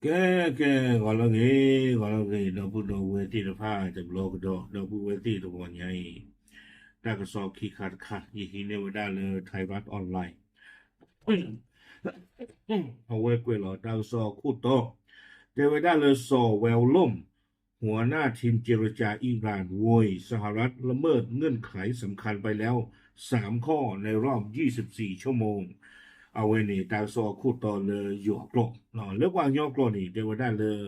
Ke, no pudo weti the pa the blog do, no pu weti the one yai. That so ki kat kat, ye never done Taiwan online. เอาไว้กวยหลอดาวซอคู่โตเดวิดาเลซอแววล่มหัวหน้าทีมเจรจาอิหร่านโวยสหรัฐละเมิดเงื่อนไขสำคัญไปแล้ว3 ข้อในรอบ24ชั่วโมงเอาไว้นี่ดาวซอคู่โตเลยหยอกโลกเนาะเลือกวางยอกโลนี่เดวิดาเลย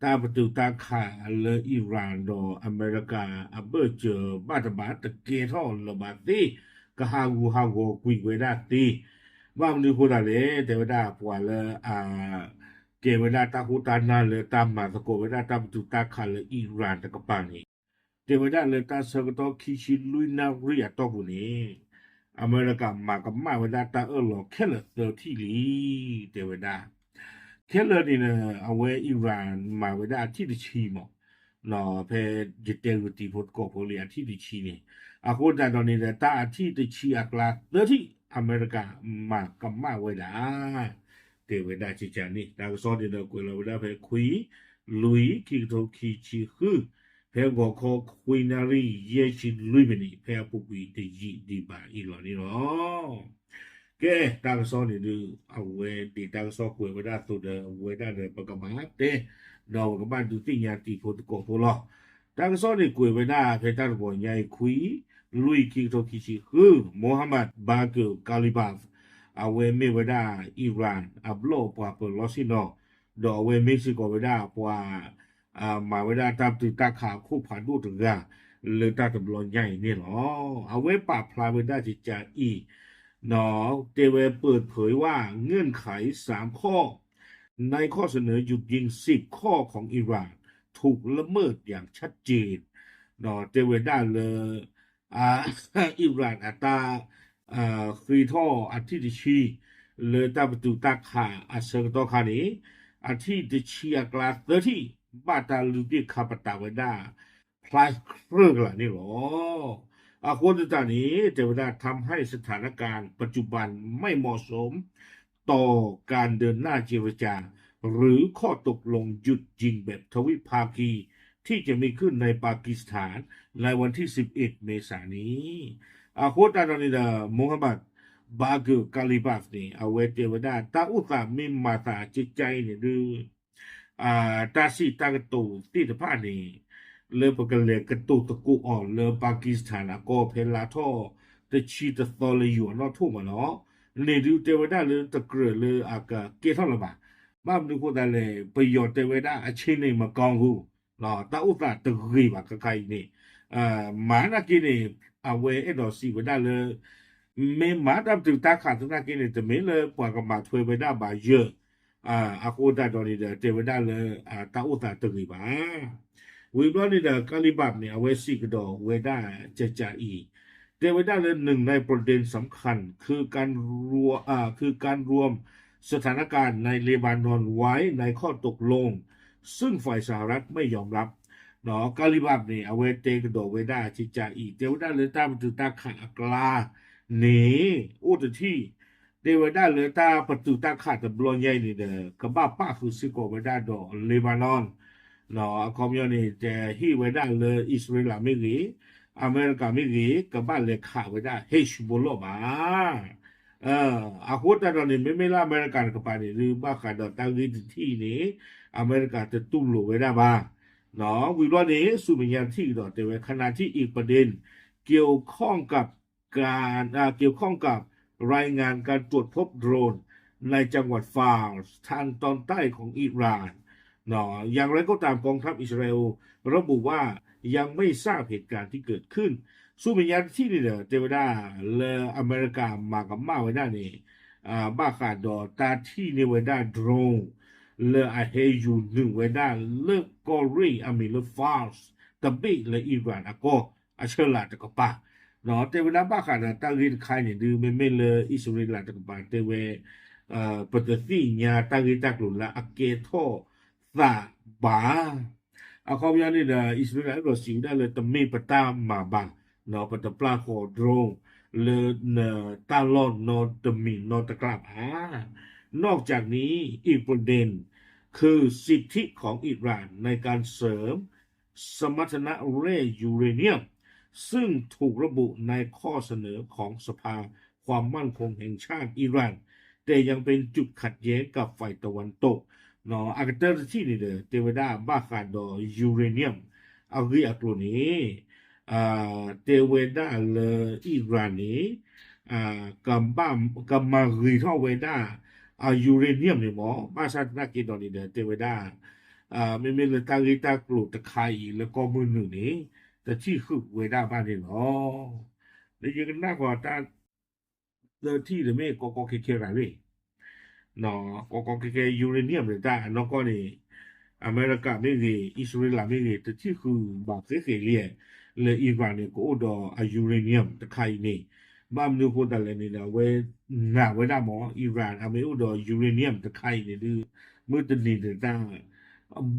ตาประตูตาขาเลยอิหร่านดออเมริกาอับเบอร์เจอบาตบาตะเกท่อระบาดตีกะฮากูกุยเวดาตีว่ามันดูพูดอะไรเทวดาปวดเลยเกเวดาตาหูตานาเลยตามมาสะโกเวดาตามตุตาขันเลยอิหร่านตะกปานี่เทวดาเลยตาเสกตอคิชิลุยนาเรียตอกุนี่อเมริกามากับมาเวดาตาหลอกแค่เลยเตอที่ลีเทวดาแค่เลยนี่นะเอาไว้อิหร่านมาเวดาที่ดิชีมอเนาะเพอจิตเตอร์ตีพดกอบเรียที่ดิชีนี่อาโคตาตอนนี้เลยตาที่ดิชีอักลาเตอที่อเมริกามากับมาเวดาเทวดาจิจานี่ดาวซอดีนะกุลเวดาเพคุยลุยคิโตคิชิคือเพกอคอคุยนารีเยชิลุยเบนี่เพปุกุยเตจิดีบาอีหลอนี่เนาะแกดาวซอนี่ดูเอาเวดีดาวซอกุยเวดาตัวเดเวดาเดปะกะมาเตดาวกับบ้านดูติญาติโพตโกโพลอดาวซอนี่กุยเวดาเพตาบอใหญ่คุยลุยคิโตคิชิคือโมฮัมหมัดบาเกอกาลิบาฟเอาเวเมเวดาอิหร่านอับโลปาเปลอสิโนดอเวเม็กซิโกเวดาปวามาเวดาตามติตาขาคู่ผ่านดูถึงกาเลยตาตบลอนใหญ่เนี่ยหรอเอาไว้ปราบพลายเวดาจิจาอีเนาะเตเวเปิดเผยว่าเงื่อนไข3 ข้อในข้อเสนอหยุดยิง10 ข้อของอิหร่านถูกละเมิดอย่างชัดเจนเนาะเตเวดาเลยอ่า อิหร่านอัตราครีท่ออาทิตย์ชีเลยตาประตูตาขาอาเซอร์ตอคานีอาทิตย์ชีอากลาเตอร์ที่บาตาลูดิคาปตาเวดาพลายเครื่องละนี่หรออาโคตตานี้เทวดาทำให้สถานการณ์ปัจจุบันไม่เหมาะสมต่อการเดินหน้าเจรจาหรือข้อตกลงหยุดยิงแบบทวิภาคีที่จะมีขึ้นในปากีสถานในวันที่11เมษายนนี้Kota ni da Muhammad Bagu Kalibaf ni awete wada ta uta min mata cicai ni du ta si ta tu ti de pa ni le pakale ke tu to ku on le Pakistan ko phela tho te chi te so le yu no thu ma no ne du te wada le te kre le aka ke tho la ba ba mu ko da le pe yo te wada a chin ni ma kong hu no ta uta te ri ba ka kai ni ma na ki niအဝဲအဲ့တော်စီဝဒလေမင်းမာတပ်တူတာခါတနာကိနေတမင်းလေပွာကမှာထွေဝဒပါရအခုတတော်နေတဲ့တေဝဒလေတာဥတာတူပါဝိဘလနေတဲ့ကလိဘတ်เนี่ยအဝဲစီကတော့ဝေဒကြကြဤတေဝဒလေหนึ่งในประเด็นสำคัญคือการรวมสถานการณ์ในเลบานอนไว้ในข้อตกลงซึ่งฝ่ายสหรัฐไม่ยอมรับเนาะกาลิบับนี่เอาไว้เตกระโดดไว้ได้จิจาอีเทวดาเลยตาประตูตาขากลาหนีอุตที่เทวดาเลยตาประตูตาขาดแต่บลอนใหญ่นี่เด้อกระบ้าป้าคือซิโกไว้ได้ดอเลบานอนเนาะคอมยอนี่จะฮีไว้ได้เลยอิสราเอลไม่รีอเมริกาไม่รีกระบ้าเลยขาไว้ได้เฮชบอลบาอาโคตรตอนนี้ไม่ล่าอเมริกันกับไปนี่หรือบ้าขาดตั้งที่นี้อเมริกาจะตุ้มหลไว้ได้บ้าเนาะวิโรจน์นี้สุบิญญาที่ต่อแต่ว่าขณะที่อีกประเด็นเกี่ยวข้องกับเกี่ยวข้องกับรายงานการตรวจพบโดรนในจังหวัดฟาร์สทางตอนใต้ของอิหร่านเนาะอย่างไรก็ตามกองทัพอิสราเอลระบุว่ายังไม่ทราบเหตุการณ์ที่เกิดขึ้นสุบิญญาที่นี่เทวดาเลอเมริกามากับมาไว้ได้นี่บ้าขาดดอตาที่เนวดาโดรนle a heju nu weda le kori ami le fars tabi le iran ako achela ta ka pa no te weda ba kha na ta ri khai ni du me le israel la ta ka pa te we patati nya ta ri ta lu la ake tho sa ba a kho ya ni da israel ro si da le tami pata ma ba no pata pla ko drone le na ta lon no tami no ta klap นอกจากนี้อีกประเด็น คือสิทธิของอิหร่านในการเสริมสมรรถนะแร่ยูเรเนียมซึ่งถูกระบุในข้อเสนอของสภาความมั่นคงแห่งชาติอิหร่านแต่ยังเป็นจุดขัดแย้งกับฝ่ายตะวันตกเนาะอากาศที่นี่เด้อเทวดาบ้าขาดอยูเรเนียมเอาเรียกตัวนี้เทวดาเลยอิหร่านนี้กัมมารีท่อเวดายูเรเนียมเนี่ยหมอมาซาดนักกินตอนนี้เด้อเทวดาไม่มีเลยตาลีตากลุตะไคร้แล้วก็มือหนึ่งนี้แต่ที่คือเวดาบ้านนี่เนาะแล้วยังกันหน้ากว่าตาเดินที่หรือไม่ก็เคเคอะไรเลยเนาะก็เคเคยูเรเนียมเลยตาน้องก็นี่อเมริกาไม่มีอิสราเอลไม่มีแต่ที่คือบางเคเรียเลยอิหร่านเนี่ยก็ดอยูเรเนียมตะไคร้นี่บ้านนู้นคนแต่ละนี่นะเวน่าเวดาหมออิหร่านอเมริกาดอยูเรเนียมตะไคร้นี่ดื้อมือตันนี่เดือดตา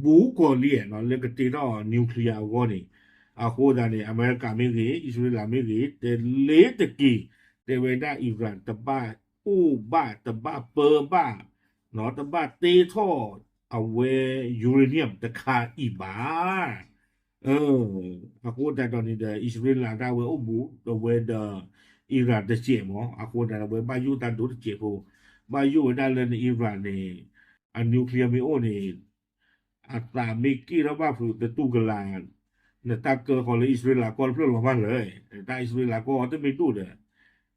ဘူကိုလျက်နော်လက်ကတိတော့နျူကလ িয়ার ဝေါ်နေအခုဒါနေအမေရိကန်မျိုးကြီးအစ္စရေးလမျိုးကြီးတဲလေးတကီတဲဝေဒအီရန်တပတ်ဥပတပတ်ပပနော်တပတ်တေထောအဝဲယူရေနီယမ်တခါဤပါအခုဒါတော့နေတဲ့အစ္စရေးလာတာဝဲဥဘူတဝဲဒအီရန်တချေမောအခုဒါဝဲဘာယူတန်တို့တချေဖို့ဘာယူဒါလည်းအီရန်နေအနျူကလ িয়ার မျိုးနေอัตรามิกกี้แล้วว่าผู้แต่ตู้กลานเนี่ยตาเกิดของอิสราเอลก็เพื่อนเราบ้านเลยแต่อิสราเอลก็ต้องไม่ตู้เด้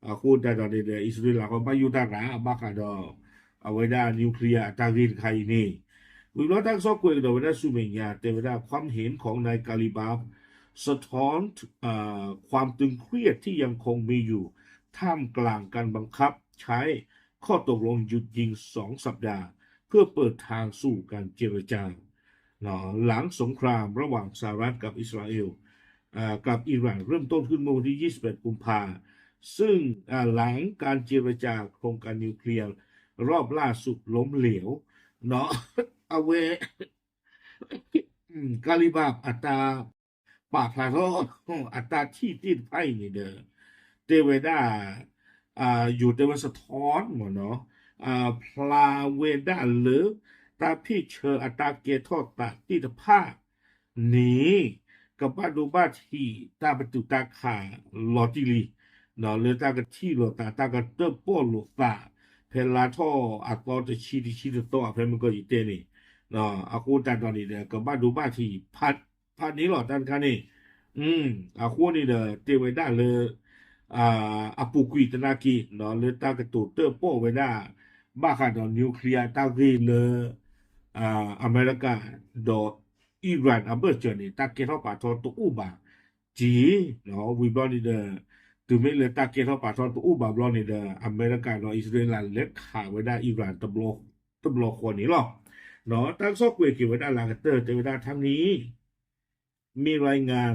อคุณแต่ตอนนี้เด้ออิสราเอลก็ไปอยู่ตาหนาบ้ากันดอเอาไว้ได้นิวเคลียร์ตากินใครนี่วิโรจน์ตั้งซอกเกยเดี๋ยวได้สุเมียแต่เวลาความเห็นของนายกาลิบาฟสะท้อนความตึงเครียดที่ยังคงมีอยู่ท่ามกลางการบังคับใช้ข้อตกลงหยุดยิง2 สัปดาห์เพื่อเปิดทางสู่การเจรจาหลังสงครามระหว่างสหรัฐกับอิสราเอลกับอิหร่านเริ่มต้นขึ้นเมื่อวันที่ 21 กุมภาซึ่งหลังการเจรจาโครงการนิวเคลียร์รอบล่าสุดล้มเหลวเนาะเอาเวกาลิบาบอัตราปากพาทออัตราที่ติดไพ่นี่เด้อเตเวดาอยู่แต่ว่าสะท้อนหมดเนาะพลาเวดาหรือตาพี่เชออัตราเกทอดตาที่ตะภาคนี้กับบ้านดูบ้านที่ตาประตูตาขาลอจิลีเนาะเลยตากะที่ลอตากะเตอป้อลอตาเพลาท่ออักอตชีโตเพมันก็อีเตนี่เนาะอากูตาตอนนี้เนี่ยกับบ้านดูบ้านที่พัดนี้หรอท่านคะนี่อืมอากูนี่เด้อเตไว้ได้เลยอาปูกุยตนากีเนาะเลยตากะตูเตอป้อไว้ได้บ้าค่ะเนาะนิวเคลียร์ตากีเลยอเมริกาดออิหร่านอัเบอร์เจอนี่ตาเกทอปาทอตุอุบาจีเนาะวิบลอนี่เด้อถึงไม่เลยตาเกทอปาทอตุอุบาบลอนี่เด้ออเมริกาเนาะอิสราเอลเล็กขาไว้ได้อิหร่านตบลอคนนี้หรอกเนาะตั้งซอกเวกิไว้ได้ลากาเตอร์แต่เวลาทั้งนี้มีรายงาน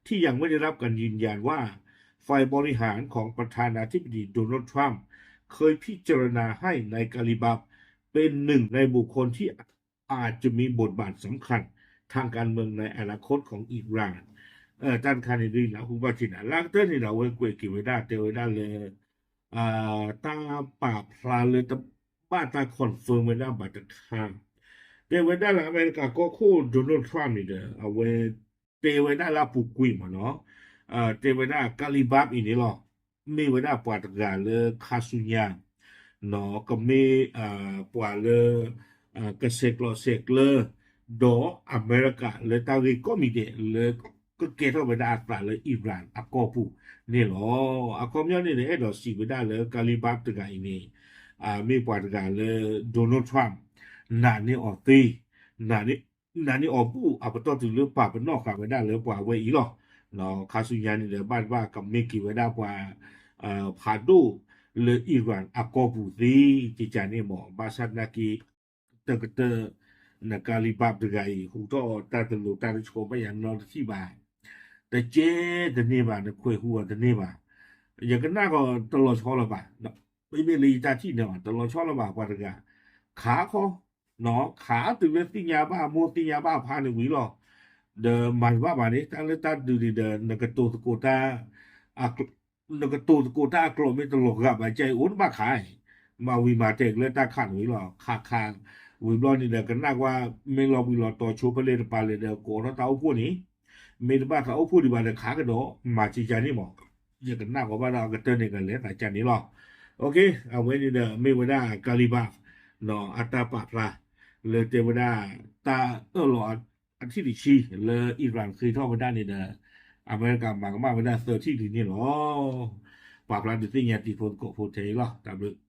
ที่ยังไม่ได้รับการยืนยันว่าฝ่ายบริหารของประธานาธิบดีโดนัลด์ทรัมป์เคยพิจารณาให้ในกาลิบับเป็นหนึ่งในบุคคลที่อาจจะมีบทบาทสำคัญทางการเมืองในอนาคตของอิหร่านท่านคานิดีนะคุณว่าที่ไหนล่างเต้นนี่เราเว้ยเกวกิไว้ได้เตไว้ได้เลยตาปากพลาเลยตาบ้านตาคอนเฟิร์มไว้ได้บัตรข้างเตไว้ได้ละอเมริกาก็คู่โดนัลด์ทรัมป์นี่เด้อเอาไว้เตไว้ได้ละปุกกุยมาเนาะเตไว้ได้กาลิบับอีนี่หรอมีไว้ได้ปาตกาเลยคาซุญาเนาะก็มีปวาเลยกษตรเสกเลยดออเมริกาเลยตาริก็มีเดเลยก็เกตเอาไปได้ปลาเลยอิหร่านอักอปูนี่หรออักอมยานี่เนี่ยดอสีไปได้เลยกาลิบับตกาอีนี่มีปวาตกาเลยโดนัลด์ทรัมป์นานี่ออตีนานี่ออปูอัปตอถึงเรื่องป่าเป็นนอกขาไปได้เลยปวาไว้อีหรอเนาะคาสุญานี่เดี๋ยวบ้านว่ากับเมกิไว้ได้ปวาพาดูle Iran akobuzi tijani mo basat naki tekete nakali bab degai huto tatelu tari chko ba yan no ti ba te je de ne ba ne khwe hu de ne ba ya kana ko tolo cho la ba bai bai li ta ti ne ba tolo cho la ba kwa de ga kha kho no kha tu le ti nya ba mo ti nya ba pha ne wi lo de mai ba ba ni ta le ta du de nakato ko ta那个肚子够大，个没得落个吧，在我他妈看，嘛为嘛这个大看为了看看วิบลอนี่เด็กกันนักว่าไม่รอวิบลอต่อชูไปเลยปาเลยเด็กโกรธเต้าพูดนี้ไม่ได้บ้าเขาพูดดีบ้าเลยขากันโดมาจีจานี่หมอกยังกันนักกว่าบ้านเรากันเตือนกันเลยแต่จานี่หรอโอเคเอาไว้นี่เด็กไม่ว่าได้กาลิบาเนาะอัตตาปาพลาเลยเทวดาตาหลอดอันที่ดิชีเลยอิหร่านเคยทอดมาได้นี่เด้ออเมริกามาก็มาไม่ได้เซอร์ที่ดีนี่หรอปาพลาดิสิ่งยาติโฟนโกโฟเทหรอตามเลย